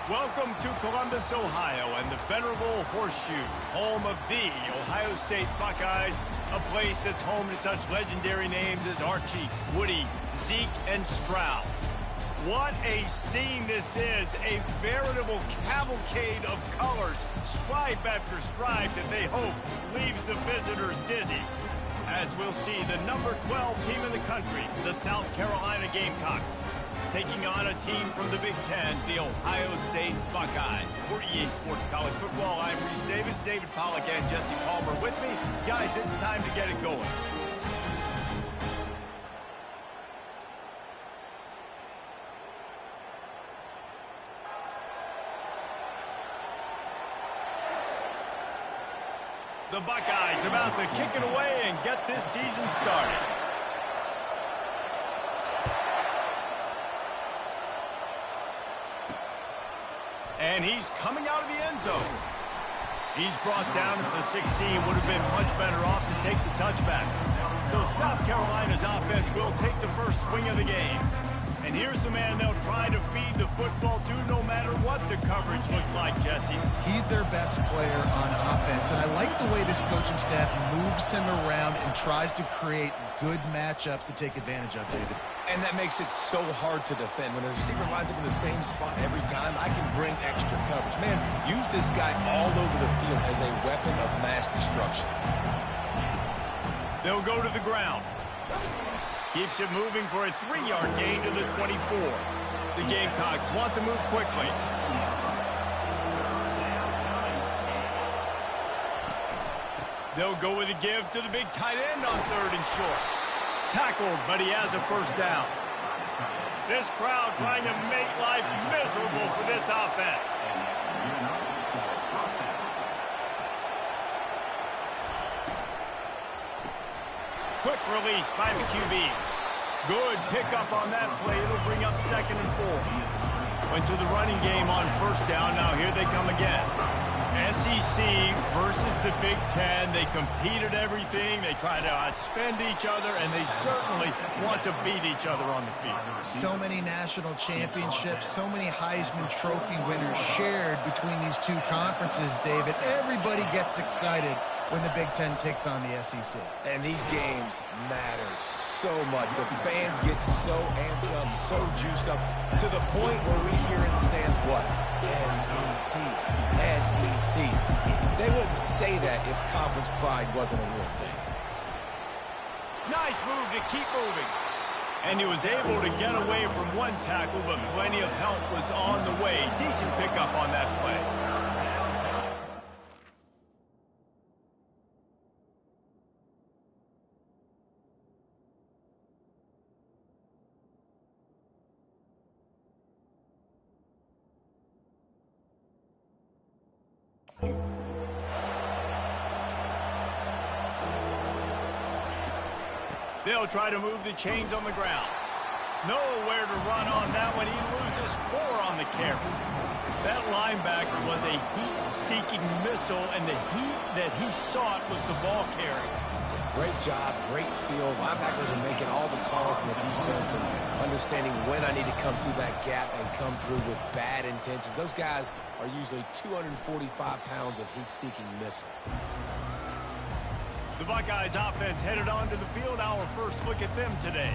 Welcome to Columbus, Ohio, and the venerable Horseshoe, home of the Ohio State Buckeyes, a place that's home to such legendary names as Archie, Woody, Zeke, and Stroud. What a scene this is, a veritable cavalcade of colors, stripe after stripe, that they hope leaves the visitors dizzy. As we'll see, the number 12 team in the country, the South Carolina Gamecocks, taking on a team from the Big Ten, the Ohio State Buckeyes. For EA Sports College Football, I'm Reese Davis, David Pollack, and Jesse Palmer with me. Guys, it's time to get it going. The Buckeyes about to kick it away and get this season started. And he's coming out of the end zone. He's brought down to the 16. Would have been much better off to take the touchback. So South Carolina's offense will take the first swing of the game. And here's the man they'll try to feed the football to no matter what the coverage looks like, Jesse. He's their best player on offense, and I like the way this coaching staff moves him around and tries to create good matchups to take advantage of, David. And that makes it so hard to defend. When a receiver lines up in the same spot every time, I can bring extra coverage. Man, use this guy all over the field as a weapon of mass destruction. They'll go to the ground. Keeps it moving for a 3-yard gain to the 24. The Gamecocks want to move quickly. They'll go with a give to the big tight end on 3rd and short. Tackled, but he has a first down. This crowd trying to make life miserable for this offense. Quick release by the QB. Good pickup on that play. It'll bring up 2nd and 4. Went to the running game on 1st down. Now here they come again. SEC versus the Big Ten. They compete at everything. They try to outspend each other, and they certainly want to beat each other on the field. So many national championships, so many Heisman Trophy winners shared between these two conferences, David. Everybody gets excited when the Big Ten takes on the SEC. And these games matter so much. The fans get so amped up, so juiced up, to the point where we hear in the stands, what? SEC, SEC. They wouldn't say that if conference pride wasn't a real thing. Nice move to keep moving. And he was able to get away from one tackle, but plenty of help was on the way. Decent pickup on that play. They'll try to move the chains on the ground. Nowhere to run on that one. He loses 4 on the carry. That linebacker was a heat-seeking missile, and the heat that he sought was the ball carry. Great job, great field. Linebackers are making all the calls in the defense and understanding when I need to come through that gap and come through with bad intentions. Those guys are usually 245 pounds of heat-seeking missile. The Buckeyes offense headed onto the field. Our first look at them today.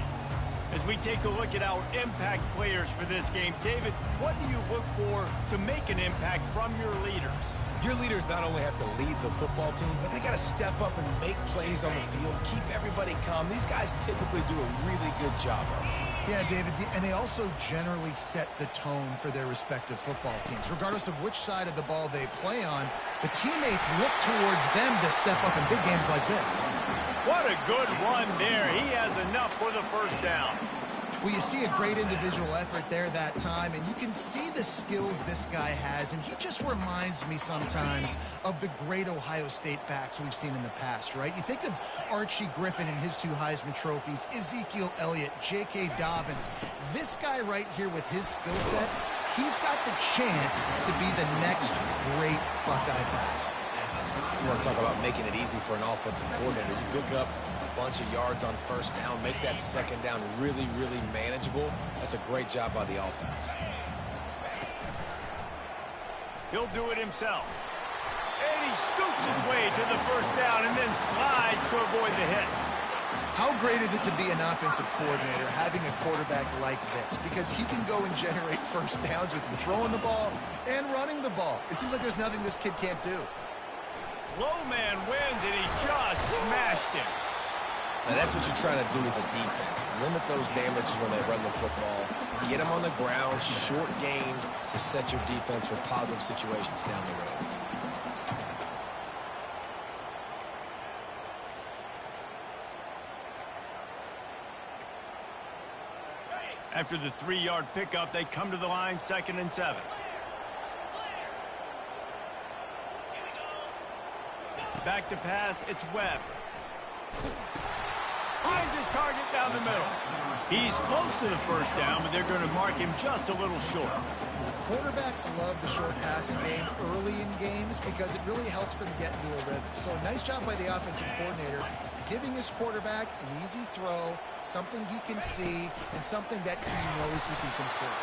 As we take a look at our impact players for this game, David, what do you look for to make an impact from your leaders? Your leaders not only have to lead the football team, but they got to step up and make plays on the field, keep everybody calm. These guys typically do a really good job of it. Yeah, David, and they also generally set the tone for their respective football teams. Regardless of which side of the ball they play on, the teammates look towards them to step up in big games like this. What a good run there. He has enough for the first down. Well, you see a great individual effort there that time, and you can see the skills this guy has, and he just reminds me sometimes of the great Ohio State backs we've seen in the past, right? You think of Archie Griffin and his 2 Heisman trophies, Ezekiel Elliott, J.K. Dobbins. This guy right here with his skill set, he's got the chance to be the next great Buckeye back. You want to talk about making it easy for an offensive coordinator. You pick up a bunch of yards on 1st down, make that 2nd down really, really manageable. That's a great job by the offense. He'll do it himself. And he scoops his way to the first down and then slides to avoid the hit. How great is it to be an offensive coordinator having a quarterback like this? Because he can go and generate first downs with you throwing the ball and running the ball. It seems like there's nothing this kid can't do. Low man wins, and he just smashed him. Now that's what you're trying to do as a defense. Limit those damages when they run the football. Get them on the ground, short gains to set your defense for positive situations down the road. After the 3-yard pickup, they come to the line, 2nd and 7. Back to pass, it's Webb. Finds his target down the middle. He's close to the first down, but they're going to mark him just a little short. Quarterbacks love the short passing game early in games because it really helps them get into a rhythm. So nice job by the offensive coordinator, giving his quarterback an easy throw, something he can see, and something that he knows he can complete.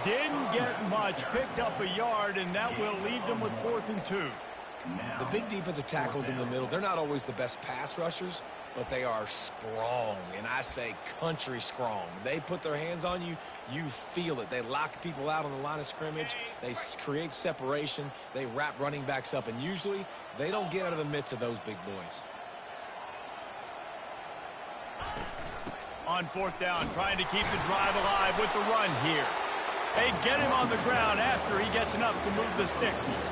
Didn't get much, picked up a yard, and that will leave them with 4th and 2. The big defensive tackles in the middle, they're not always the best pass rushers, but they are strong, and I say country strong. They put their hands on you, you feel it. They lock people out on the line of scrimmage. They create separation. They wrap running backs up, and usually they don't get out of the midst of those big boys. On 4th down, trying to keep the drive alive with the run here. They get him on the ground after he gets enough to move the sticks.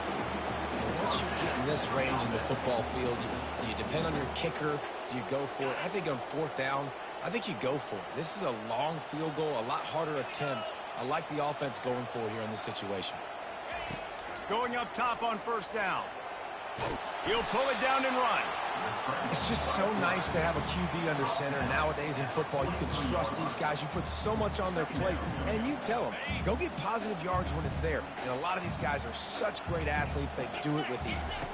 Once you get in this range in the football field, do you depend on your kicker? Do you go for it? I think on 4th down, I think you go for it. This is a long field goal, a lot harder attempt. I like the offense going for it here in this situation. Going up top on 1st down. He'll pull it down and run. It's just so nice to have a QB under center. Nowadays in football, you can trust these guys. You put so much on their plate, and you tell them, go get positive yards when it's there. And a lot of these guys are such great athletes, they do it with ease.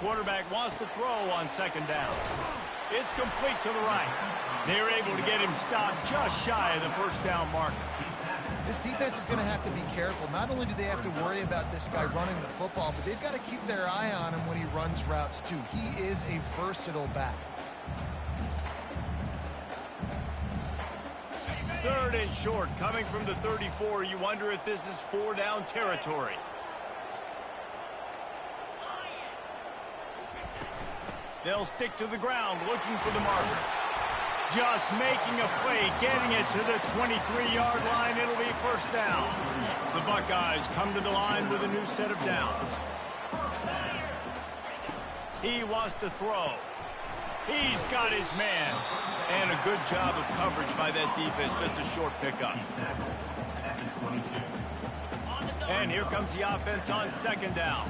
Quarterback wants to throw on 2nd down. It's complete to the right. They're able to get him stopped just shy of the first down marker. This defense is going to have to be careful. Not only do they have to worry about this guy running the football, but they've got to keep their eye on him when he runs routes too. He is a versatile back. 3rd and short, coming from the 34. You wonder if this is 4-down territory. They'll stick to the ground, looking for the marker. Just making a play, getting it to the 23-yard line. It'll be 1st down. The Buckeyes come to the line with a new set of downs. He wants to throw. He's got his man. And a good job of coverage by that defense. Just a short pickup. And here comes the offense on 2nd down.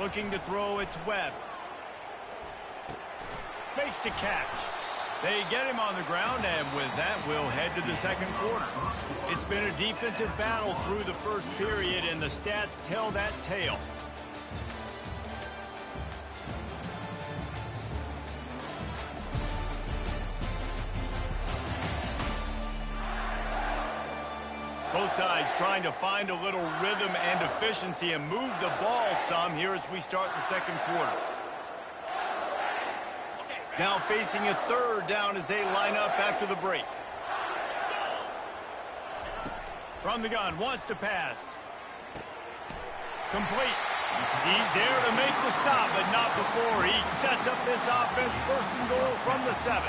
Looking to throw, it's Webb. Makes the catch. They get him on the ground, and with that, we'll head to the 2nd quarter. It's been a defensive battle through the 1st period, and the stats tell that tale. Both sides trying to find a little rhythm and efficiency and move the ball some here as we start the 2nd quarter. Now facing a 3rd down as they line up after the break. From the gun, wants to pass. Complete. He's there to make the stop, but not before. He sets up this offense, 1st and goal from the 7.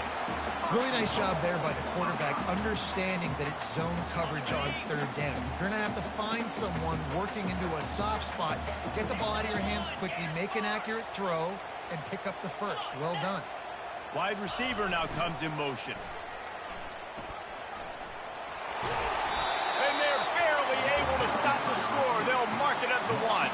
Really nice job there by the quarterback, understanding that it's zone coverage on 3rd down. You're going to have to find someone working into a soft spot, get the ball out of your hands quickly, make an accurate throw, and pick up the 1st. Well done. Wide receiver now comes in motion. And they're barely able to stop the score. They'll mark it at the 1.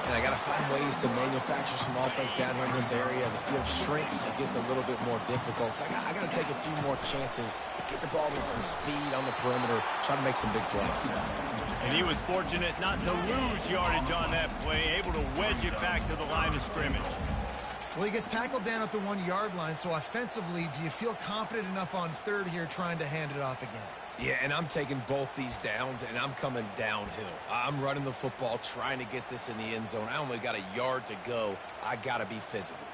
And I got to find ways to manufacture some offense down here in this area. The field shrinks. It gets a little bit more difficult. So I got to take a few more chances, get the ball with some speed on the perimeter, try to make some big plays. And he was fortunate not to lose yardage on that play, able to wedge it back to the line of scrimmage. Well, he gets tackled down at the 1-yard line, so offensively, do you feel confident enough on 3rd here trying to hand it off again? Yeah, and I'm taking both these downs, and I'm coming downhill. I'm running the football, trying to get this in the end zone. I only got a yard to go. I got to be physical.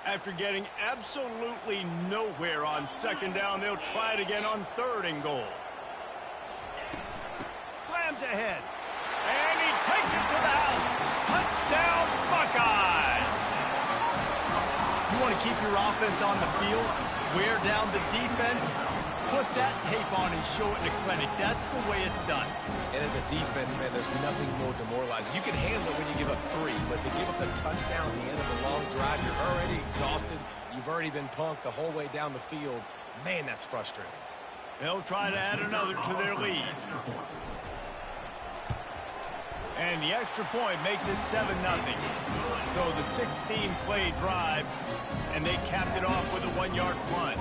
After getting absolutely nowhere on second down, they'll try it again on third and goal. Slams ahead. And he takes it to the house. Touchdown, Buckeyes! You want to keep your offense on the field? Wear down the defense? Put that tape on and show it in the clinic. That's the way it's done. And as a defense, man, there's nothing more demoralizing. You can handle it when you give up 3, but to give up the touchdown at the end of a long drive, you're already exhausted. You've already been punked the whole way down the field. Man, that's frustrating. They'll try to add another to their lead. And the extra point makes it 7-0. So the 16-play drive, and they capped it off with a 1-yard punt.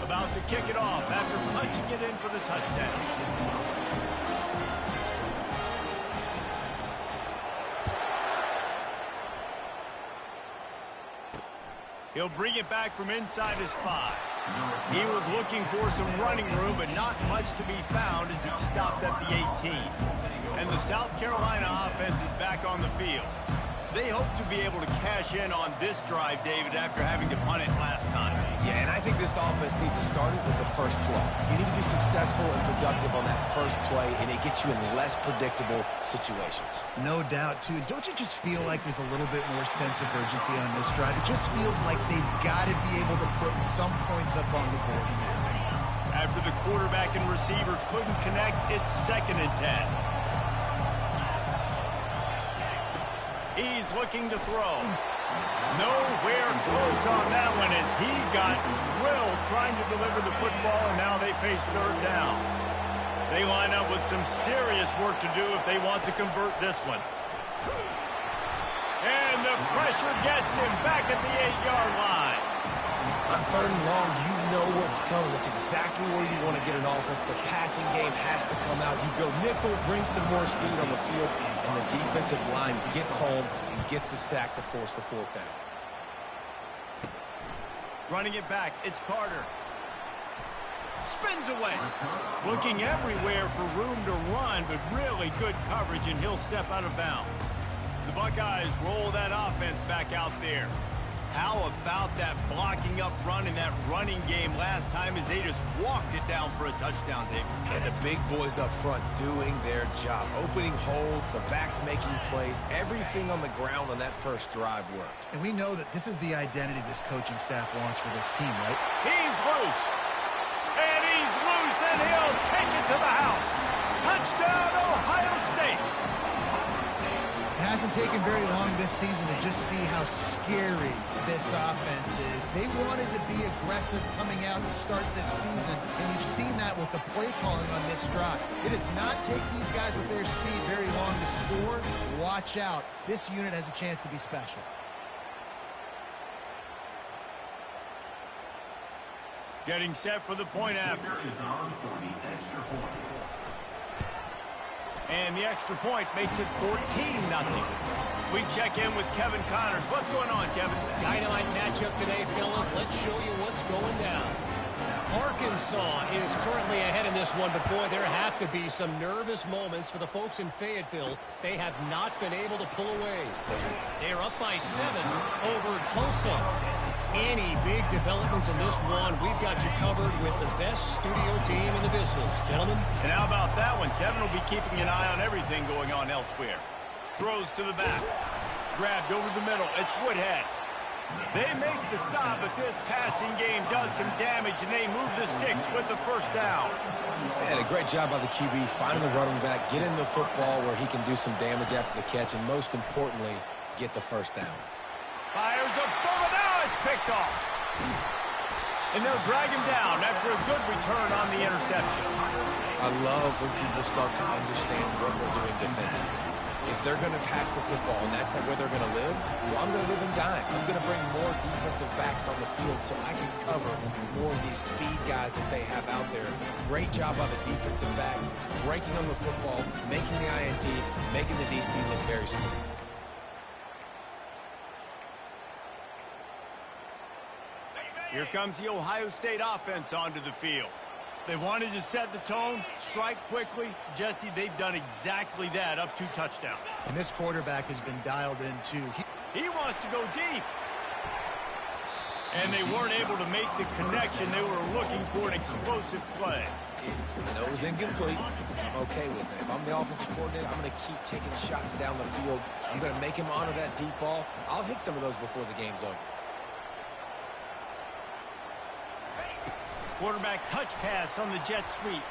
About to kick it off after punching it in for the touchdown. He'll bring it back from inside his 5. He was looking for some running room, but not much to be found as it stopped at the 18. And the South Carolina offense is back on the field. They hope to be able to cash in on this drive, David, after having to punt it last time. Yeah, and I think this offense needs to start it with the first play. You need to be successful and productive on that first play, and it gets you in less predictable situations. No doubt, too. Don't you just feel like there's a little bit more sense of urgency on this drive? It just feels like they've got to be able to put some points up on the board here. After the quarterback and receiver couldn't connect, it's 2nd and 10. He's looking to throw. Nowhere close on that one as he got drilled trying to deliver the football, and now they face third down. They line up with some serious work to do if they want to convert this one. And the pressure gets him back at the 8-yard line. On 3rd and long, you know what's coming. That's exactly where you want to get an offense. The passing game has to come out. You go nickel, bring some more speed on the field, and the defensive line gets home and gets the sack to force the 4th down. Running it back, it's Carter. Spins away. Looking everywhere for room to run, but really good coverage, and he'll step out of bounds. The Buckeyes roll that offense back out there. How about that blocking up front and that running game last time as they just walked it down for a touchdown, David? And the big boys up front doing their job. Opening holes, the backs making plays. Everything on the ground on that first drive worked. And we know that this is the identity this coaching staff wants for this team, right? He's loose. And he's loose, and he'll take it to the house. Touchdown, Ohio State. It hasn't taken very long this season to just see how scary this offense is. They wanted to be aggressive coming out to start this season, and you've seen that with the play calling on this drive. It does not take these guys with their speed very long to score. Watch out. This unit has a chance to be special. Getting set for the point after. And the extra point makes it 14-0. We check in with Kevin Connors. What's going on, Kevin? Dynamite matchup today, fellas. Let's show you what's going down. Arkansas is currently ahead in this one, but boy, there have to be some nervous moments for the folks in Fayetteville. They have not been able to pull away. They're up by 7 over Tulsa. Any big developments in this one, we've got you covered with the best studio team in the business. Gentlemen. And how about that one? Kevin will be keeping an eye on everything going on elsewhere. Throws to the back. Grabbed over the middle. It's Woodhead. They make the stop, but this passing game does some damage, and they move the sticks with the first down. And a great job by the QB, finding the running back, getting the football where he can do some damage after the catch, and most importantly, get the first down. Fires a bullet. Now it's picked off. And they'll drag him down after a good return on the interception. I love when people start to understand what we're doing defensively. If they're going to pass the football and that's where they're going to live, well, I'm going to live and dime. I'm going to bring more defensive backs on the field so I can cover more of these speed guys that they have out there. Great job by the defensive back, breaking on the football, making the INT, making the DC look very smooth. Here comes the Ohio State offense onto the field. They wanted to set the tone, strike quickly. Jesse, they've done exactly that, up 2 touchdowns. And this quarterback has been dialed in, too. He wants to go deep. And they weren't able to make the connection. They were looking for an explosive play. I know it was incomplete. I'm okay with it. If I'm the offensive coordinator, I'm going to keep taking shots down the field. I'm going to make him honor that deep ball. I'll hit some of those before the game's over. Quarterback touch pass on the jet sweep.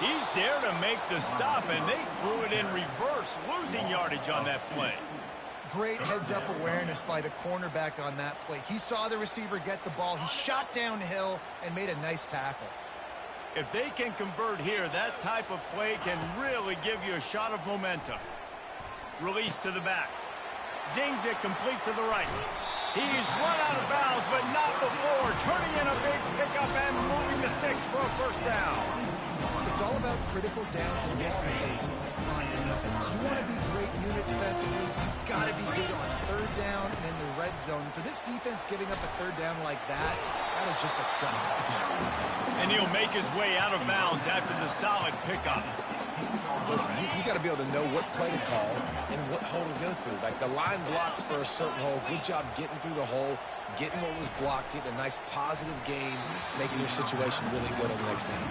He's there to make the stop, and they threw it in reverse, losing yardage on that play. Great heads-up awareness by the cornerback on that play. He saw the receiver get the ball. He shot downhill and made a nice tackle. If they can convert here, that type of play can really give you a shot of momentum. Release to the back. Zings it complete to the right. He's run out of bounds, but not before turning in a big pickup and moving the sticks for a first down. It's all about critical downs and distances on defense. You want to be great unit defensively, you've got to be good on third down and in the red zone. For this defense giving up a third down like that, that is just a gut punch. And he'll make his way out of bounds after the solid pickup. Listen, you got to be able to know what play to call and what hole to go through. Like the line blocks for a certain hole. Good job getting through the hole, getting what was blocked, getting a nice positive gain, making your situation really good on the next game.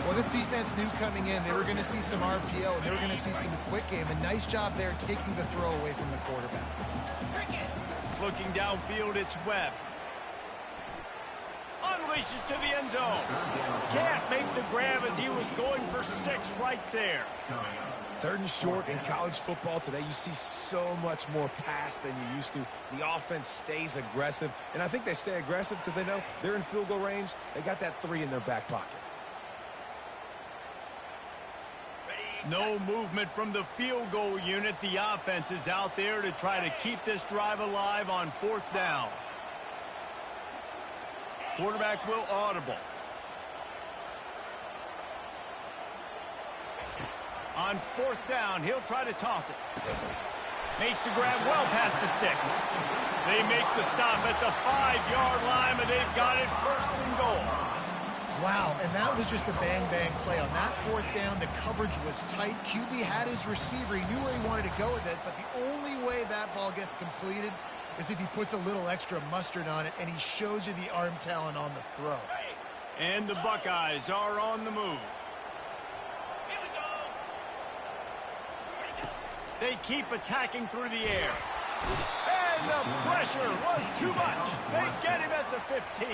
Well, this defense knew coming in they were going to see some RPO and they were going to see some quick game. A nice job there taking the throw away from the quarterback. Looking downfield, it's Webb. Unleashes to the end zone. Can't make the grab as he was going for 6 right there. 3rd and short in college football today. You see so much more pass than you used to. The offense stays aggressive, and I think they stay aggressive because they know they're in field goal range. They got that 3 in their back pocket. No movement from the field goal unit. The offense is out there to try to keep this drive alive on 4th down. Quarterback will audible. On 4th down, he'll try to toss it. Makes the grab well past the sticks. They make the stop at the 5-yard line, but they've got it 1st and goal. Wow, and that was just a bang-bang play. On that 4th down, the coverage was tight. QB had his receiver. He knew where he wanted to go with it, but the only way that ball gets completed is if he puts a little extra mustard on it, and he shows you the arm talent on the throw. And the Buckeyes are on the move. They keep attacking through the air. And the pressure was too much. They get him at the 15.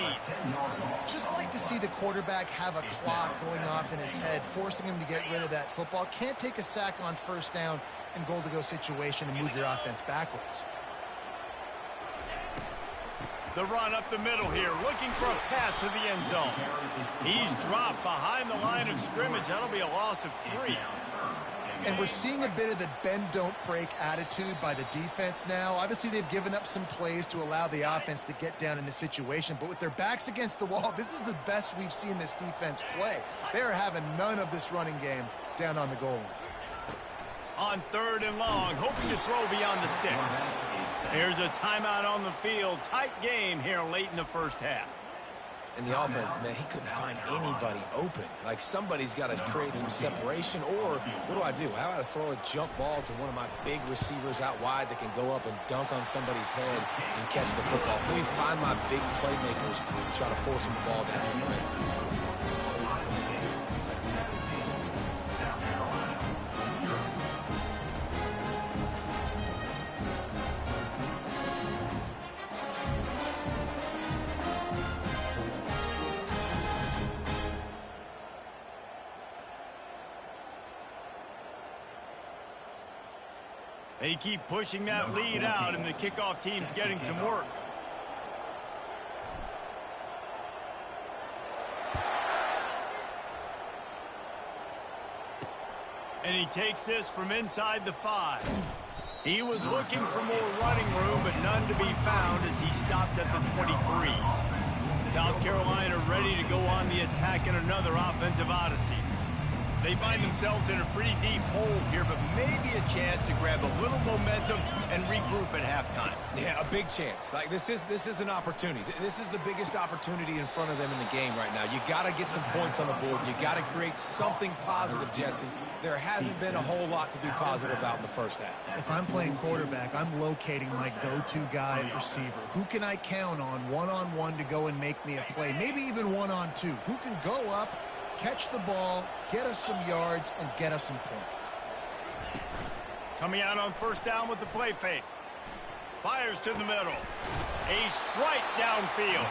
Just like to see the quarterback have a clock going off in his head, forcing him to get rid of that football. Can't take a sack on 1st down and goal-to-go situation and move your offense backwards. The run up the middle here, looking for a path to the end zone. He's dropped behind the line of scrimmage. That'll be a loss of 3. And we're seeing a bit of the bend-don't-break attitude by the defense now. Obviously, they've given up some plays to allow the offense to get down in this situation. But with their backs against the wall, this is the best we've seen this defense play. They are having none of this running game down on the goal line. On 3rd and long, hoping to throw beyond the sticks. Here's a timeout on the field. Tight game here late in the 1st half. And the offense, man, he couldn't find anybody open. Like, somebody's got to create some separation, or what do? How about I throw a jump ball to one of my big receivers out wide that can go up and dunk on somebody's head and catch the football? Maybe find my big playmakers and try to force them the ball down in the red zone. They keep pushing that lead out, and the kickoff team's getting some work. And he takes this from inside the 5. He was looking for more running room, but none to be found as he stopped at the 23. South Carolina ready to go on the attack in another offensive odyssey. They find themselves in a pretty deep hole here, but maybe a chance to grab a little momentum and regroup at halftime. Yeah, a big chance. Like, this is an opportunity. This is the biggest opportunity in front of them in the game right now. You got to get some points on the board. You got to create something positive, Jesse. There hasn't been a whole lot to be positive about in the first half. If I'm playing quarterback, I'm locating my go-to guy at receiver. Who can I count on one-on-one to go and make me a play? Maybe even one-on-two. Who can go up, catch the ball, get us some yards, and get us some points. Coming out on first down with the play fake. Fires to the middle. A strike downfield.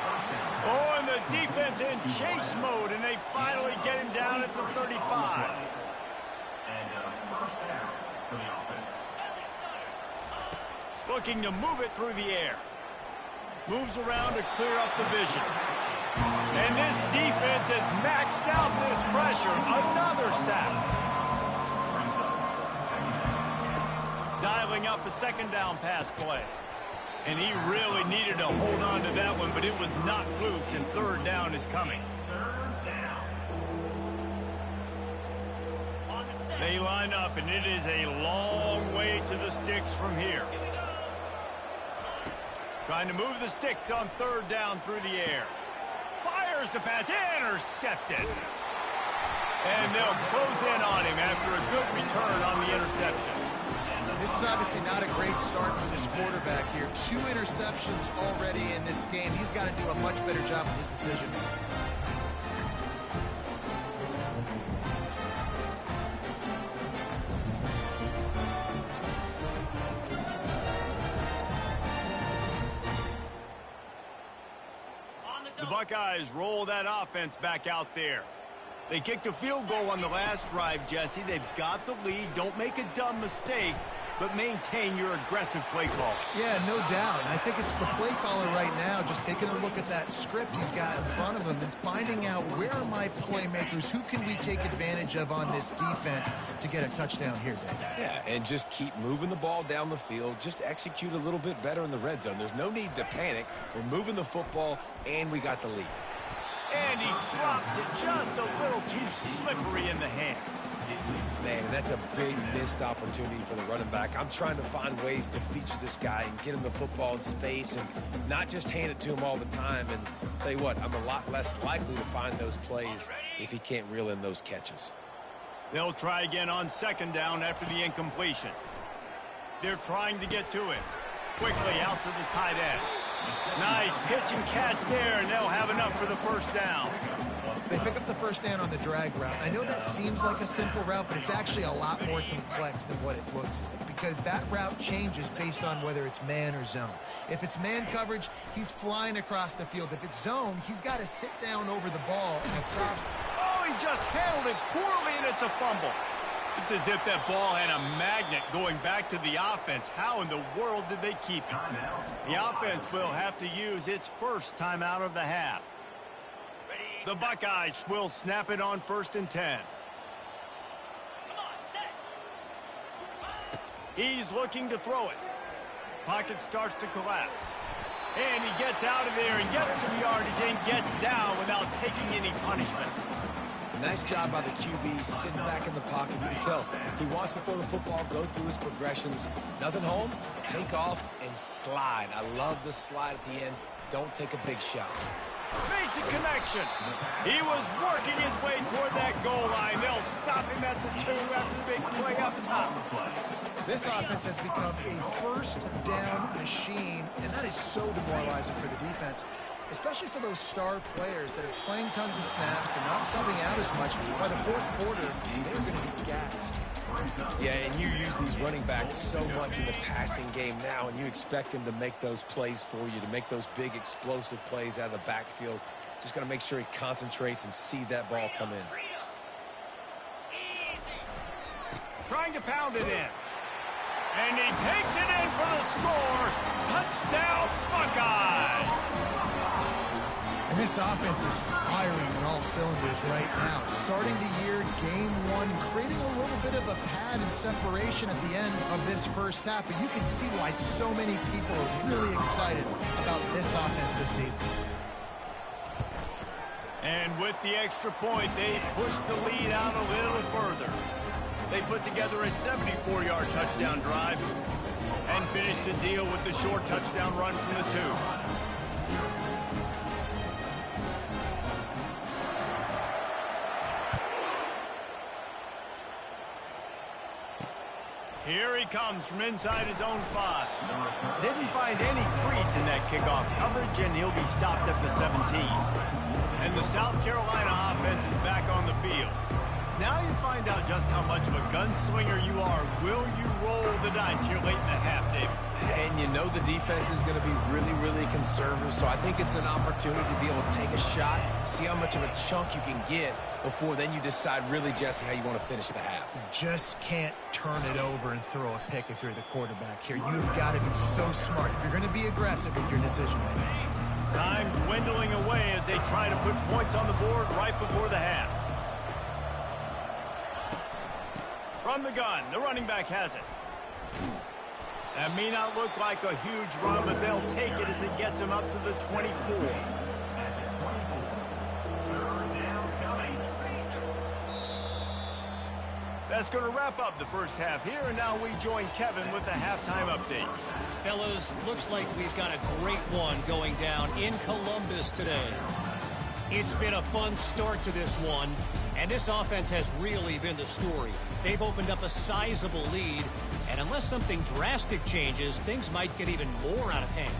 Oh, and the defense in chase mode, and they finally get him down at the 35. Looking to move it through the air. Moves around to clear up the vision. And this defense has maxed out this pressure. Another sack. Dialing up a second down pass play. And he really needed to hold on to that one, but it was knocked loose, and third down is coming. They line up, and it is a long way to the sticks from here. Trying to move the sticks on third down through the air. Fires the pass, intercepted. And they'll close in on him after a good return on the interception. This is obviously not a great start for this quarterback here. 2 interceptions already in this game. He's got to do a much better job with his decision. The Buckeyes roll that offense back out there. They kicked a field goal on the last drive, Jesse. They've got the lead. Don't make a dumb mistake, but maintain your aggressive play call. Yeah, no doubt. And I think it's the play caller right now just taking a look at that script he's got in front of him and finding out where are my playmakers, who can we take advantage of on this defense to get a touchdown here, Dave. Yeah, and just keep moving the ball down the field. Just execute a little bit better in the red zone. There's no need to panic. We're moving the football, and we got the lead. And he drops it just a little too slippery in the hands. Man, and that's a big missed opportunity for the running back. I'm trying to find ways to feature this guy and get him the football in space and not just hand it to him all the time. And tell you what, I'm a lot less likely to find those plays if he can't reel in those catches. They'll try again on second down after the incompletion. They're trying to get to it. Quickly out to the tight end. Nice pitch and catch there, and they'll have enough for the first down. They pick up the first down on the drag route. I know that seems like a simple route, but it's actually a lot more complex than what it looks like because that route changes based on whether it's man or zone. If it's man coverage, he's flying across the field. If it's zone, he's got to sit down over the ball in a soft... Oh, he just handled it poorly, and it's a fumble. It's as if that ball had a magnet going back to the offense. How in the world did they keep it? The offense will have to use its first timeout of the half. The Buckeyes will snap it on 1st and 10. He's looking to throw it. Pocket starts to collapse. And he gets out of there and gets some yardage and gets down without taking any punishment. Nice job by the QB, sitting back in the pocket. You can tell he wants to throw the football, go through his progressions. Nothing home, take off, and slide. I love the slide at the end. Don't take a big shot. Makes a connection. He was working his way toward that goal line. They'll stop him at the 2 after the big play up top. This offense has become a first down machine, and that is so demoralizing for the defense, especially for those star players that are playing tons of snaps. They're not subbing out as much. By the 4th quarter, they're going to be gassed. Yeah, and you use these running backs so much in the passing game now, and you expect him to make those plays for you, to make those big explosive plays out of the backfield. Just got to make sure he concentrates and see that ball come in. Trying to pound it in. And he takes it in for the score. Touchdown, Buckeyes! And this offense is firing on all cylinders right now. Starting the year, game 1, creating a little bit of a pad and separation at the end of this first half. But you can see why so many people are really excited about this offense this season. And with the extra point, they pushed the lead out a little further. They put together a 74-yard touchdown drive and finished the deal with the short touchdown run from the 2. Here he comes from inside his own 5. Didn't find any crease in that kickoff coverage, and he'll be stopped at the 17. And the South Carolina offense is back on the field. Now you find out just how much of a gunslinger you are. Will you roll the dice here late in the half, David? And you know the defense is going to be really, really conservative, so I think it's an opportunity to be able to take a shot, see how much of a chunk you can get before then you decide really, Jesse, how you want to finish the half. You just can't turn it over and throw a pick if you're the quarterback here. You've got to be so smart if you're going to be aggressive with your decision making. Time dwindling away as they try to put points on the board right before the half. From the gun, the running back has it. That may not look like a huge run, but they'll take it as it gets them up to the 24. That's going to wrap up the first half here, and now we join Kevin with the halftime update. Fellas, looks like we've got a great one going down in Columbus today. It's been a fun start to this one, and this offense has really been the story. They've opened up a sizable lead, and unless something drastic changes, things might get even more out of hand.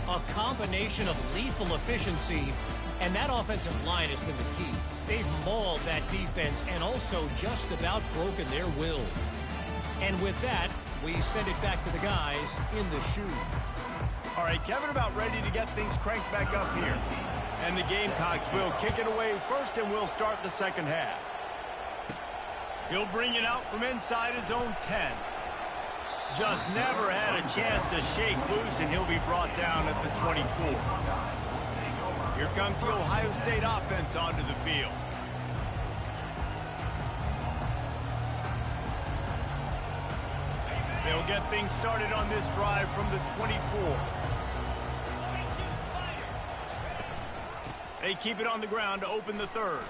A combination of lethal efficiency, and that offensive line has been the key. They've mauled that defense and also just about broken their will. And with that, we send it back to the guys in the shoe. All right, Kevin, about ready to get things cranked back up here. And the Gamecocks will kick it away first, and we'll start the second half. He'll bring it out from inside his own 10. Just never had a chance to shake loose, and he'll be brought down at the 24. Here comes the Ohio State offense onto the field. They'll get things started on this drive from the 24. They keep it on the ground to open the third.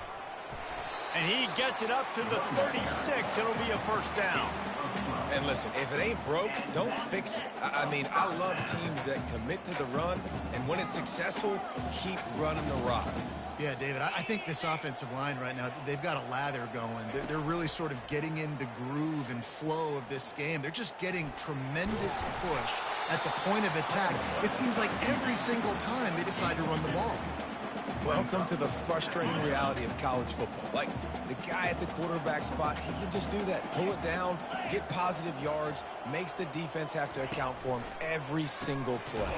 And he gets it up to the 36. It'll be a first down. And listen, if it ain't broke, don't fix it. I mean, I love teams that commit to the run, and when it's successful, keep running the rock. Yeah, David, I think this offensive line right now, they've got a lather going. They're really sort of getting in the groove and flow of this game. They're just getting tremendous push at the point of attack. It seems like every single time they decide to run the ball. Welcome to the frustrating reality of college football. Like, the guy at the quarterback spot, he can just do that. Pull it down, get positive yards, makes the defense have to account for him every single play.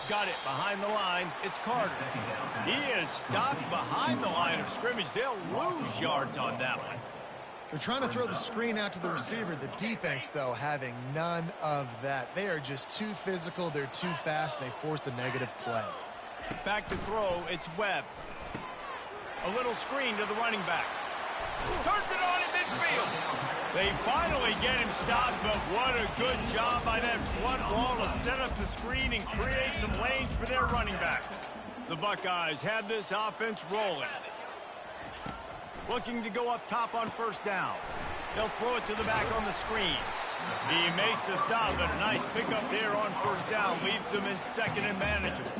Got it behind the line. It's Carter. He is stopped behind the line of scrimmage. They'll lose yards on that one. They're trying to throw the screen out to the receiver. The defense, though, having none of that. They are just too physical. They're too fast. They force a negative play. Back to throw, it's Webb. A little screen to the running back. Turns it on in midfield. They finally get him stopped, but what a good job by that front wall to set up the screen and create some lanes for their running back. The Buckeyes have this offense rolling. Looking to go up top on first down. They'll throw it to the back on the screen. He makes the stop, but a nice pickup there on first down leaves them in second and manageable.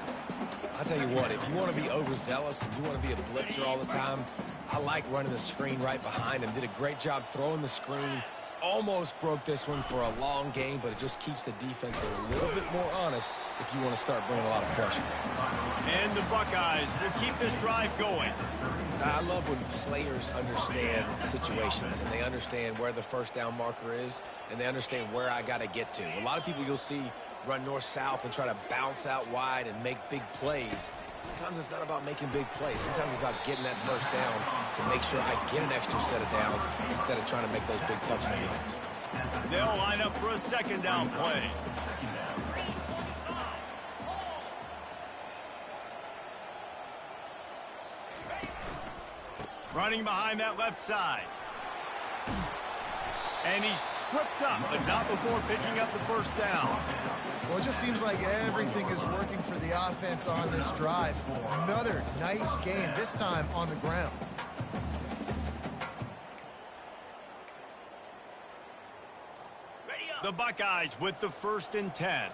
I'll tell you what, if you want to be overzealous and you want to be a blitzer all the time, I like running the screen right behind him. Did a great job throwing the screen. Almost broke this one for a long game, but it just keeps the defense a little bit more honest if you want to start bringing a lot of pressure. And the Buckeyes will keep this drive going. I love when players understand situations and they understand where the first down marker is and they understand where I got to get to. A lot of people you'll see run north-south and try to bounce out wide and make big plays. Sometimes it's not about making big plays. Sometimes it's about getting that first down to make sure I get an extra set of downs instead of trying to make those big touchdown runs. They'll line up for a second down play. Running behind that left side. And he's tripped up, but not before picking up the first down. Well, it just seems like everything is working for the offense on this drive. Another nice game, this time on the ground. The Buckeyes with the 1st and 10.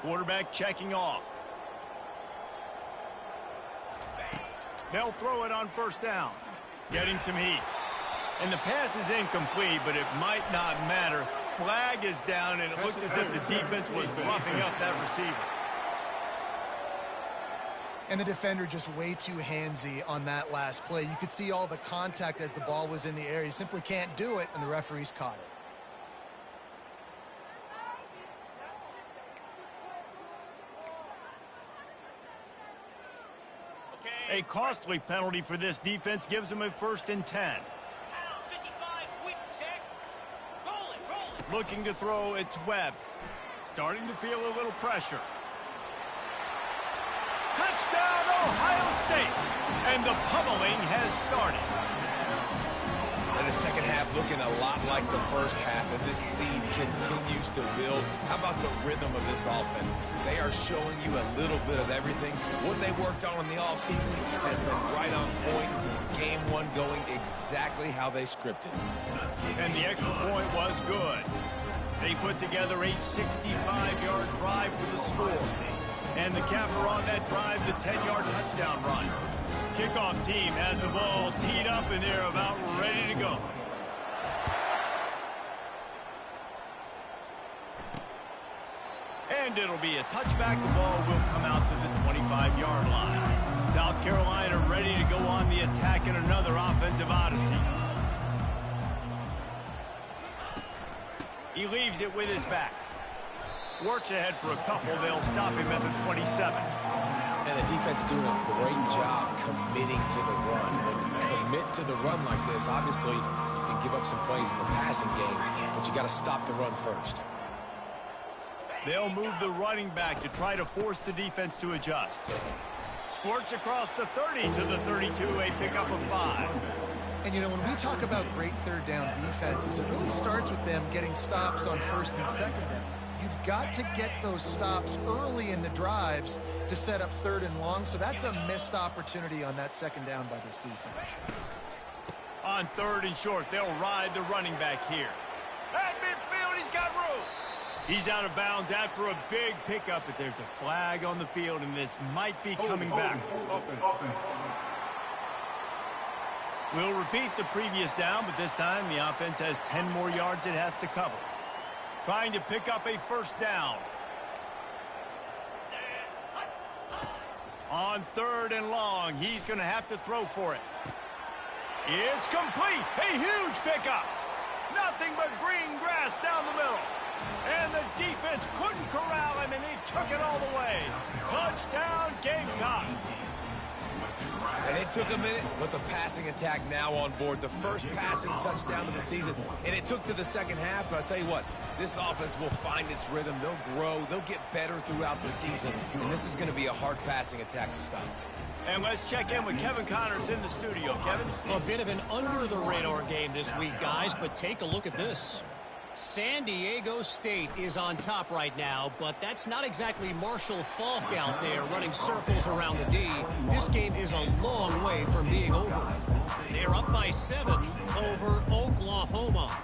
Quarterback checking off. They'll throw it on 1st down. Getting some heat. And the pass is incomplete, but it might not matter. Flag is down, and it looked as if the defense was roughing up that receiver. And the defender just way too handsy on that last play. You could see all the contact as the ball was in the air. He simply can't do it, and the referees caught it. A costly penalty for this defense gives them a 1st and 10. Looking to throw, it's Webb. Starting to feel a little pressure. Touchdown, Ohio State! And the pummeling has started. And the second half looking a lot like the first half, and this lead continues to build. How about the rhythm of this offense? They are showing you a little bit of everything. What they worked on in the offseason has been right on point. Game 1 going exactly how they scripted. And the extra point was good. They put together a 65-yard drive for the score. And the capper on that drive, the 10-yard touchdown run. Kickoff team has the ball teed up, and they're about ready to go. And it'll be a touchback. The ball will come out to the 25-yard line. South Carolina ready to go on the attack in another offensive odyssey. He leaves it with his back. Works ahead for a couple. They'll stop him at the 27. And the defense doing a great job committing to the run. When you commit to the run like this, obviously you can give up some plays in the passing game, but you got to stop the run first. They'll move the running back to try to force the defense to adjust. Squirts across the 30 to the 32, a pickup of 5. And, you know, when we talk about great third down defenses, it really starts with them getting stops on 1st and 2nd down. You've got to get those stops early in the drives to set up 3rd and long, so that's a missed opportunity on that 2nd down by this defense. On 3rd and short, they'll ride the running back here. At midfield, he's got room. He's out of bounds after a big pickup, but there's a flag on the field, and this might be coming back. We'll repeat the previous down, but this time the offense has 10 more yards it has to cover. Trying to pick up a 1st down. On 3rd and long, he's going to have to throw for it. It's complete. A huge pickup. Nothing but green grass down the middle. And the defense couldn't corral him, and he took it all the way. Touchdown, Gamecocks. And it took a minute, but the passing attack now on board. The first passing touchdown of the season, and it took to the second half, but I'll tell you what, this offense will find its rhythm. They'll grow. They'll get better throughout the season, and this is going to be a hard passing attack to stop. And let's check in with Kevin Connors in the studio. Kevin? A bit of an under-the-radar game this week, guys, but take a look at this. San Diego State is on top right now, but that's not exactly Marshall Faulk out there running circles around the D. This game is a long way from being over. They're up by 7 over Oklahoma.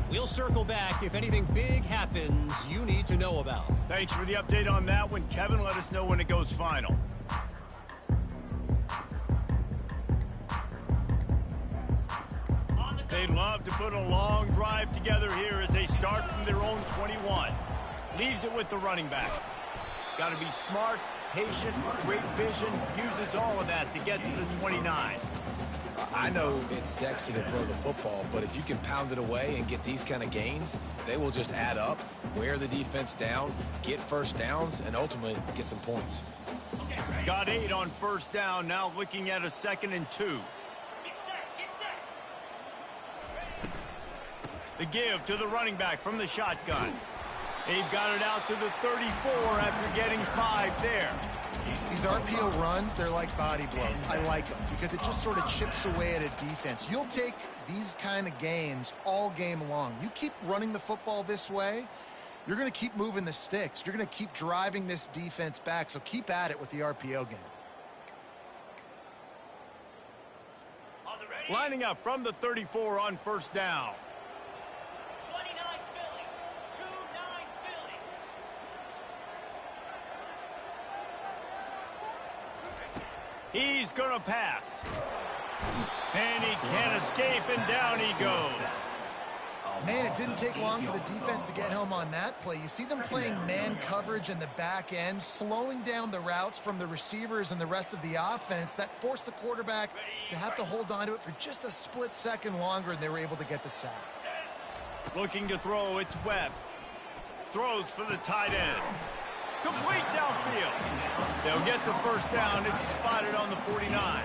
We'll circle back if anything big happens you need to know about. Thanks for the update on that one, Kevin. Let us know when it goes final. They'd love to put a long drive together here as they start from their own 21. Leaves it with the running back. Got to be smart, patient, great vision, uses all of that to get to the 29. I know it's sexy to throw the football, but if you can pound it away and get these kind of gains, they will just add up, wear the defense down, get 1st downs, and ultimately get some points. Got 8 on 1st down, now looking at a 2nd and 2. The give to the running back from the shotgun. They've got it out to the 34 after getting 5 there. These RPO runs, they're like body blows. I like them because it just sort of chips away at a defense. You'll take these kind of gains all game long. You keep running the football this way, you're going to keep moving the sticks. You're going to keep driving this defense back, so keep at it with the RPO game. Lining up from the 34 on first down. 29 Philly. 2-9 Philly. He's going to pass. And he can't escape, and down he goes. Man, it didn't take long for the defense to get home on that play. You see them playing man coverage in the back end, slowing down the routes from the receivers and the rest of the offense. That forced the quarterback to have to hold on to it for just a split second longer, and they were able to get the sack. Looking to throw, it's Webb. Throws for the tight end. Complete downfield. They'll get the first down. It's spotted on the 49.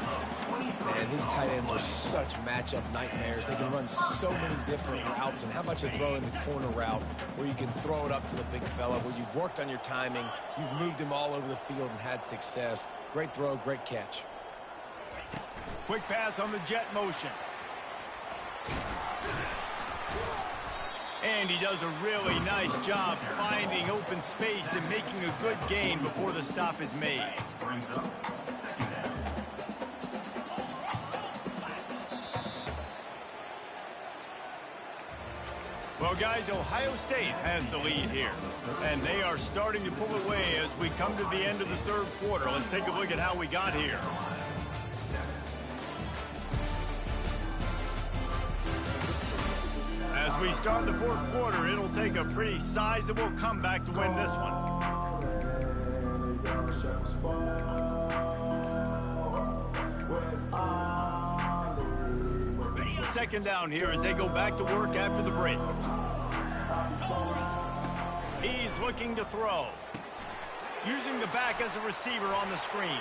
Man, these tight ends are such matchup nightmares. They can run so many different routes. And how about you throw in the corner route where you can throw it up to the big fella, where you've worked on your timing, you've moved him all over the field and had success. Great throw, great catch. Quick pass on the jet motion. And he does a really nice job finding open space and making a good gain before the stop is made. Well, guys, Ohio State has the lead here, and they are starting to pull away as we come to the end of the third quarter. Let's take a look at how we got here. As we start the fourth quarter, it'll take a pretty sizable comeback to win this one. Second down here as they go back to work after the break. He's looking to throw. Using the back as a receiver on the screen.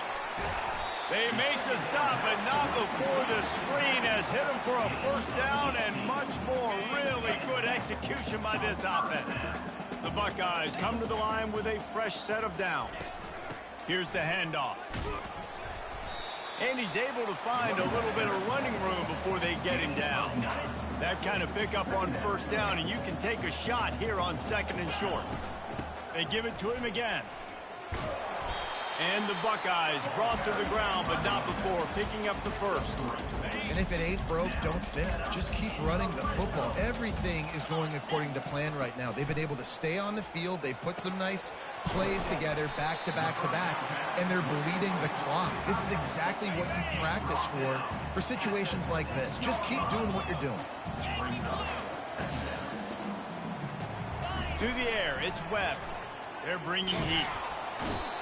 They make the stop, but not before the screen has hit him for a first down and much more. Really good execution by this offense. The Buckeyes come to the line with a fresh set of downs. Here's the handoff. And he's able to find a little bit of running room before they get him down. That kind of pickup on first down, and you can take a shot here on second and short. They give it to him again. And the Buckeyes brought to the ground, but not before picking up the first. And if it ain't broke, don't fix it. Just keep running the football. Everything is going according to plan right now. They've been able to stay on the field. They put some nice plays together back to back to back, and they're bleeding the clock. This is exactly what you practice for situations like this. Just keep doing what you're doing. Through the air, it's Webb. They're bringing heat.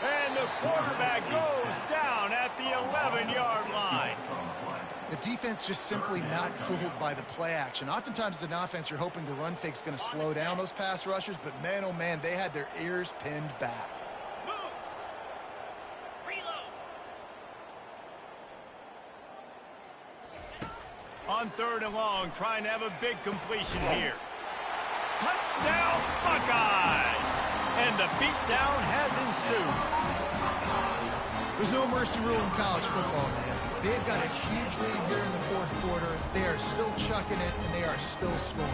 And the quarterback goes down at the 11-yard line. The defense just simply not fooled by the play action. Oftentimes as an offense, you're hoping the run fake's going to slow down those pass rushers, but man, oh man, they had their ears pinned back. Moves. Reload. On third and long, trying to have a big completion here. Touchdown, Buckeyes! And the beatdown has ensued. There's no mercy rule in college football, man. They've got a huge lead here in the fourth quarter. They are still chucking it, and they are still scoring.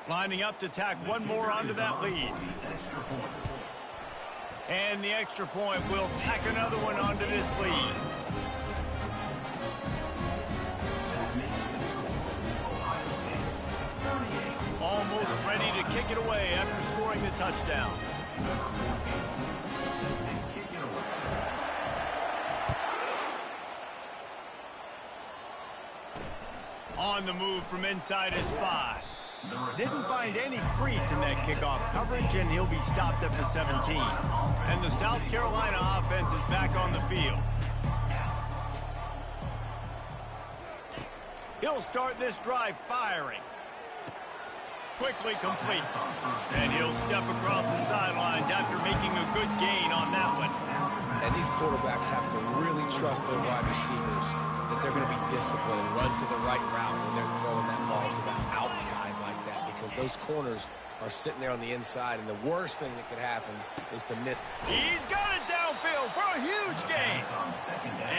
Lining up to tack one more onto that lead. And the extra point will tack another one onto this lead. Almost ready to kick it away after scoring the touchdown. On the move from inside his 5. Didn't find any crease in that kickoff coverage, and he'll be stopped at the 17. And the South Carolina offense is back on the field. He'll start this drive firing. quickly complete. And he'll step across the sidelines after making a good gain on that one. And these quarterbacks have to really trust their wide receivers that they're going to be disciplined and run to the right route when they're throwing that ball to the outside like that, because those corners are sitting there on the inside, and the worst thing that could happen is to miss. He's got it downfield for a huge gain.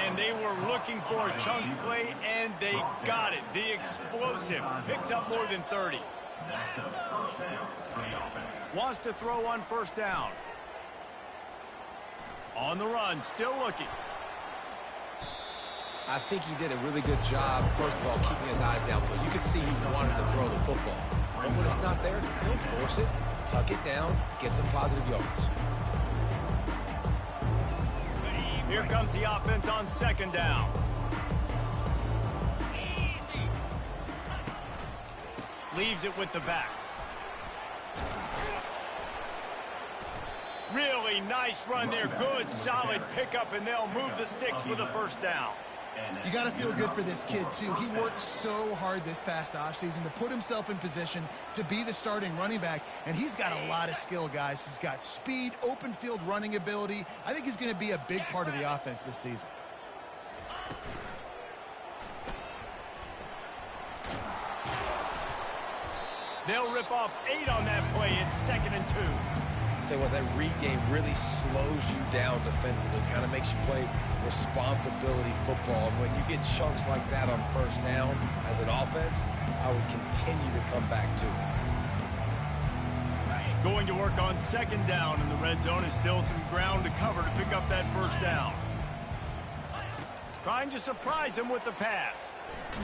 And they were looking for a chunk play, and they got it. The explosive picks up more than 30. Wants to throw on first down. On the run, still looking. I think he did a really good job, first of all, keeping his eyes downfield. You could see he wanted to throw the football. But when it's not there, don't force it. Tuck it down, get some positive yards. Here comes the offense on second down. Leaves it with the back. Really nice run there. Good, solid pickup, and they'll move the sticks with a first down. You got to feel good for this kid, too. He worked so hard this past offseason to put himself in position to be the starting running back, and he's got a lot of skill, guys. He's got speed, open field running ability. I think he's going to be a big part of the offense this season. They'll rip off 8 on that play. It's 2nd and 2. Tell you what, that read game really slows you down defensively, kind of makes you play responsibility football. And when you get chunks like that on first down as an offense, I would continue to come back to it. Going to work on second down in the red zone. Is still some ground to cover to pick up that first down. Trying to surprise him with the pass.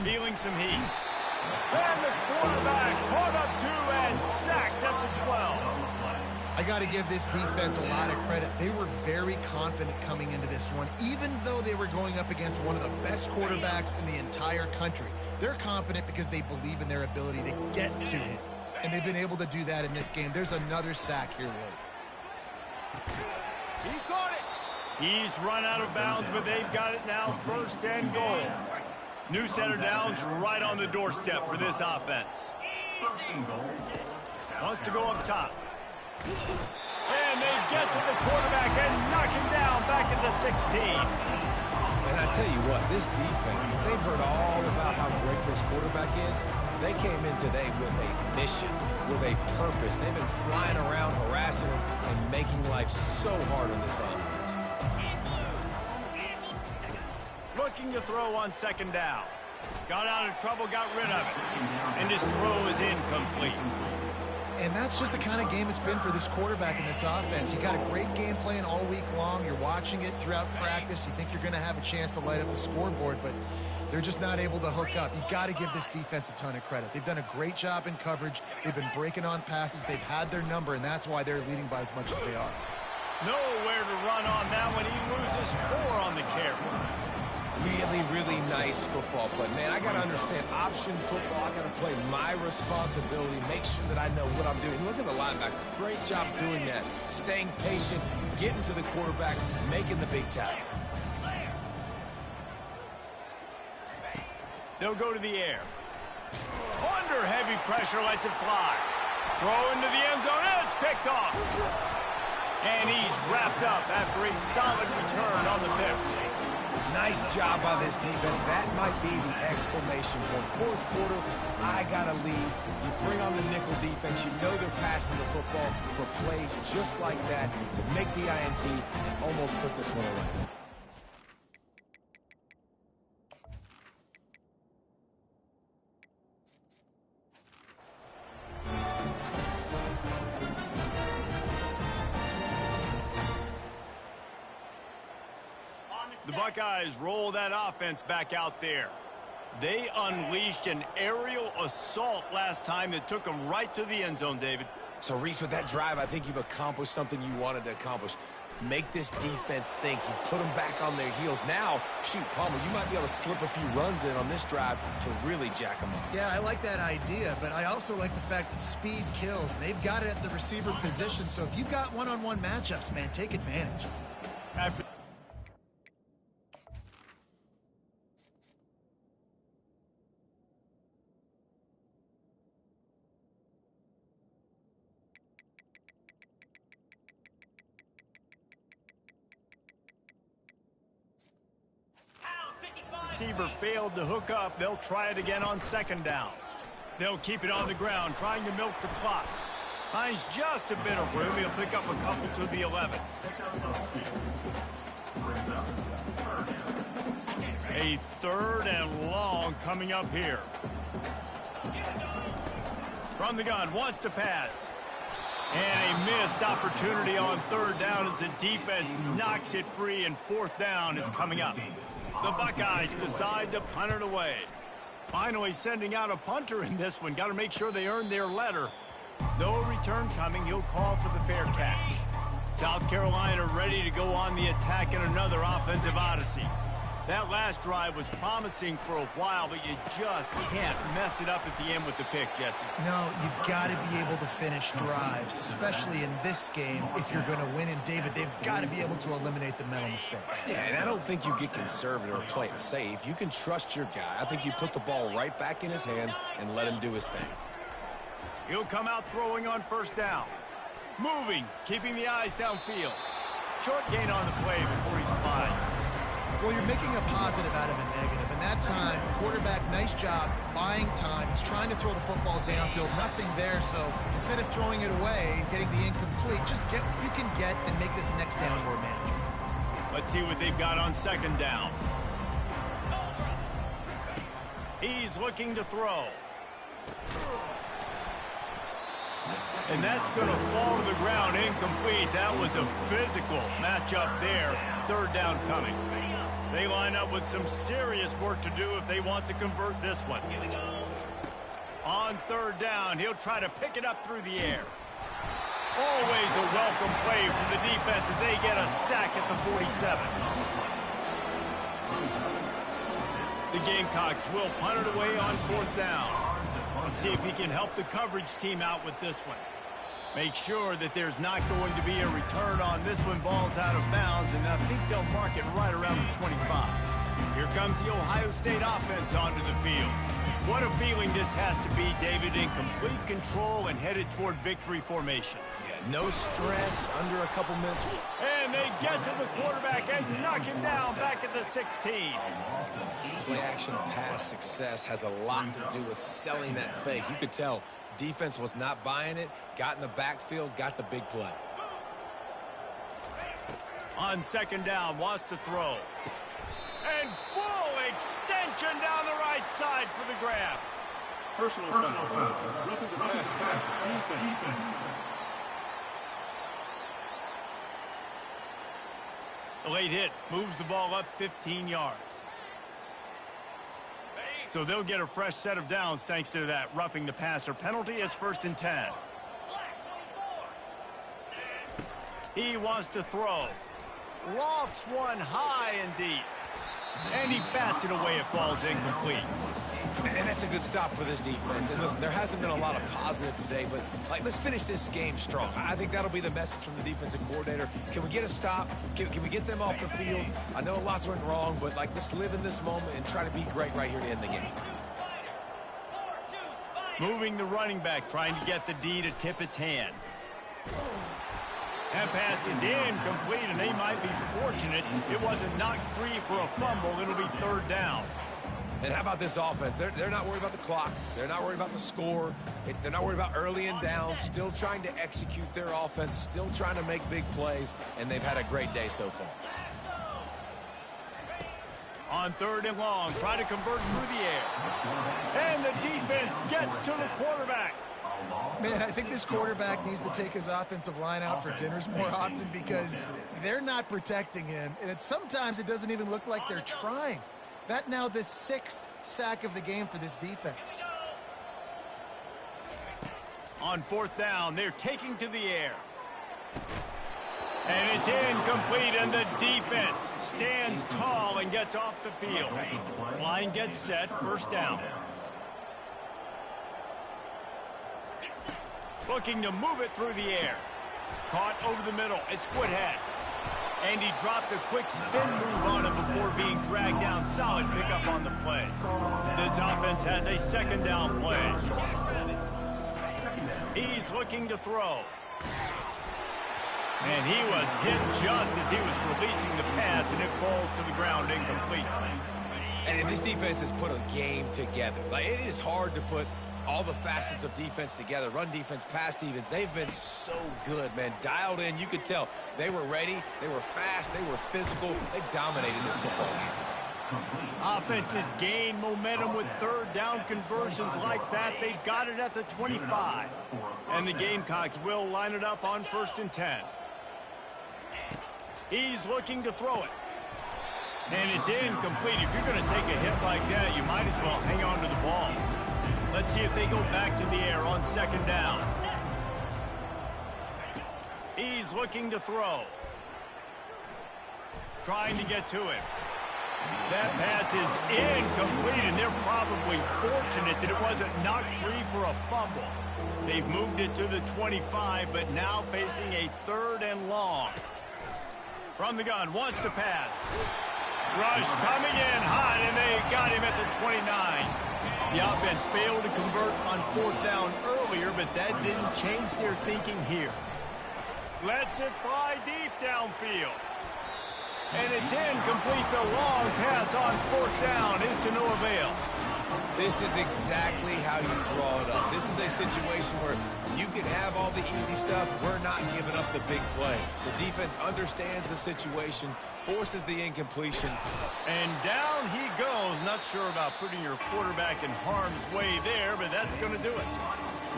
Feeling some heat. And the quarterback caught up 2 and sacked at the 12. I got to give this defense a lot of credit. They were very confident coming into this one, even though they were going up against one of the best quarterbacks in the entire country. They're confident because they believe in their ability to get to him, and they've been able to do that in this game. There's another sack here late. He caught it. He's run out of bounds, but they've got it now, 1st and goal. New set of downs right on the doorstep for this offense. Wants to go up top. And they get to the quarterback and knock him down back at the 16. And I tell you what, this defense, they've heard all about how great this quarterback is. They came in today with a mission, with a purpose. They've been flying around, harassing him, and making life so hard on this offense. Looking to throw on second down. Got out of trouble, got rid of it. And his throw is incomplete. And that's just the kind of game it's been for this quarterback in this offense. You got a great game plan all week long. You're watching it throughout practice. You think you're going to have a chance to light up the scoreboard, but they're just not able to hook up. You got to give this defense a ton of credit. They've done a great job in coverage. They've been breaking on passes. They've had their number, and that's why they're leading by as much as they are. Nowhere to run on that one. He loses 4 on the carry. Really, really nice football play. Man, I got to understand option football. I got to play my responsibility, make sure that I know what I'm doing. Look at the linebacker. Great job doing that. Staying patient, getting to the quarterback, making the big tackle. They'll go to the air. Under heavy pressure, lets it fly. Throw into the end zone, and it's picked off. And he's wrapped up after a solid return on the pick. Nice job by this defense. That might be the exclamation point. 4th quarter, I got to lead. You bring on the nickel defense. You know they're passing the football for plays just like that to make the INT and almost put this one away. The Buckeyes roll that offense back out there. They unleashed an aerial assault last time that took them right to the end zone, David. So, Reese, with that drive, I think you've accomplished something you wanted to accomplish. Make this defense think. You put them back on their heels. Now, shoot, Palmer, you might be able to slip a few runs in on this drive to really jack them up. Yeah, I like that idea, but I also like the fact that speed kills. They've got it at the receiver position, so if you've got one-on-one matchups, man, take advantage. After receiver failed to hook up, they'll try it again on second down. They'll keep it on the ground, trying to milk the clock. Finds just a bit of room. He'll pick up a couple to the 11. A 3rd and long coming up here. From the gun, wants to pass. And a missed opportunity on 3rd down as the defense knocks it free, and 4th down is coming up. The Buckeyes decide to punt it away. Finally sending out a punter in this one. Got to make sure they earn their letter. No return coming. He'll call for the fair catch. South Carolina ready to go on the attack in another offensive odyssey. That last drive was promising for a while, but you just can't mess it up at the end with the pick, Jesse. No, you've got to be able to finish drives, especially in this game. If you're going to win, and David, they've got to be able to eliminate the mental mistakes. Yeah, and I don't think you get conservative or play it safe. You can trust your guy. I think you put the ball right back in his hands and let him do his thing. He'll come out throwing on 1st down. Moving, keeping the eyes downfield. Short gain on the play before he slides. Well, you're making a positive out of a negative, and that time, quarterback, nice job, buying time. He's trying to throw the football downfield, nothing there, so instead of throwing it away and getting the incomplete, just get what you can get and make this next down more manageable. Let's see what they've got on 2nd down. He's looking to throw. And that's going to fall to the ground incomplete. That was a physical matchup there. 3rd down coming. They line up with some serious work to do if they want to convert this one. On 3rd down, he'll try to pick it up through the air. Always a welcome play from the defense as they get a sack at the 47. The Gamecocks will punt it away on 4th down. Let's see if he can help the coverage team out with this one. Make sure that there's not going to be a return on this one. Ball's out of bounds, and I think they'll mark it right around the 25. Here comes the Ohio State offense onto the field. What a feeling this has to be, David, in complete control and headed toward victory formation. Yeah, no stress, under a couple minutes. And they get to the quarterback and knock him down back at the 16. Play-action pass success has a lot to do with selling that fake. You could tell defense was not buying it, got in the backfield, got the big play. On 2nd down, wants to throw. And full extension down the right side for the grab. Personal foul. Roughing the passer. Defense. The late hit moves the ball up 15 yards. So they'll get a fresh set of downs thanks to that roughing the passer penalty. It's 1st and 10. He wants to throw. Lofts one high and deep. And he bats it away. It falls incomplete. And that's a good stop for this defense. And listen, there hasn't been a lot of positive today, but let's finish this game strong. I think that'll be the message from the defensive coordinator. Can we get a stop? Can we get them off the field? I know lots went wrong, but let's live in this moment and try to be great right here to end the game. Moving the running back, trying to get the D to tip its hand. That pass is incomplete, and they might be fortunate it wasn't knocked free for a fumble. It'll be 3rd down. And how about this offense? They're not worried about the clock. They're not worried about the score. They're not worried about early and down. Still trying to execute their offense. Still trying to make big plays. And they've had a great day so far. On 3rd and long, trying to convert through the air. And the defense gets to the quarterback. Man, I think this quarterback needs to take his offensive line out for dinners more often because they're not protecting him. And sometimes it doesn't even look like they're trying. That now the 6th sack of the game for this defense. On 4th down, they're taking to the air. And it's incomplete, and the defense stands tall and gets off the field. Line gets set, 1st down. Looking to move it through the air. Caught over the middle. It's Woodhead. And he dropped a quick spin move on him before being dragged down. Solid pickup on the play. This offense has a 2nd down play. He's looking to throw. And he was hit just as he was releasing the pass, and it falls to the ground incomplete. And this defense has put a game together. Like, it is hard to put all the facets of defense together. Run defense, pass defense. They've been so good, man. Dialed in. You could tell they were ready. They were fast. They were physical. They dominated this football game. Offenses gain momentum with third down conversions like that. They've got it at the 25. And the Gamecocks will line it up on 1st and 10. He's looking to throw it. And it's incomplete. If you're going to take a hit like that, you might as well hang on to the ball. Let's see if they go back to the air on 2nd down. He's looking to throw. Trying to get to it. That pass is incomplete, and they're probably fortunate that it wasn't knocked free for a fumble. They've moved it to the 25, but now facing a 3rd and long. From the gun, wants to pass. Rush coming in hot, and they got him at the 29. The offense failed to convert on 4th down earlier, but that didn't change their thinking here. Lets it fly deep downfield. And it's incomplete. The long pass on 4th down is to no avail. This is exactly how you draw it up. This is a situation where you can have all the easy stuff. We're not giving up the big play. The defense understands the situation, forces the incompletion. And down he goes. Not sure about putting your quarterback in harm's way there, but that's going to do it.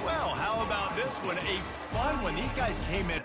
Well, how about this one? A fun one. These guys came in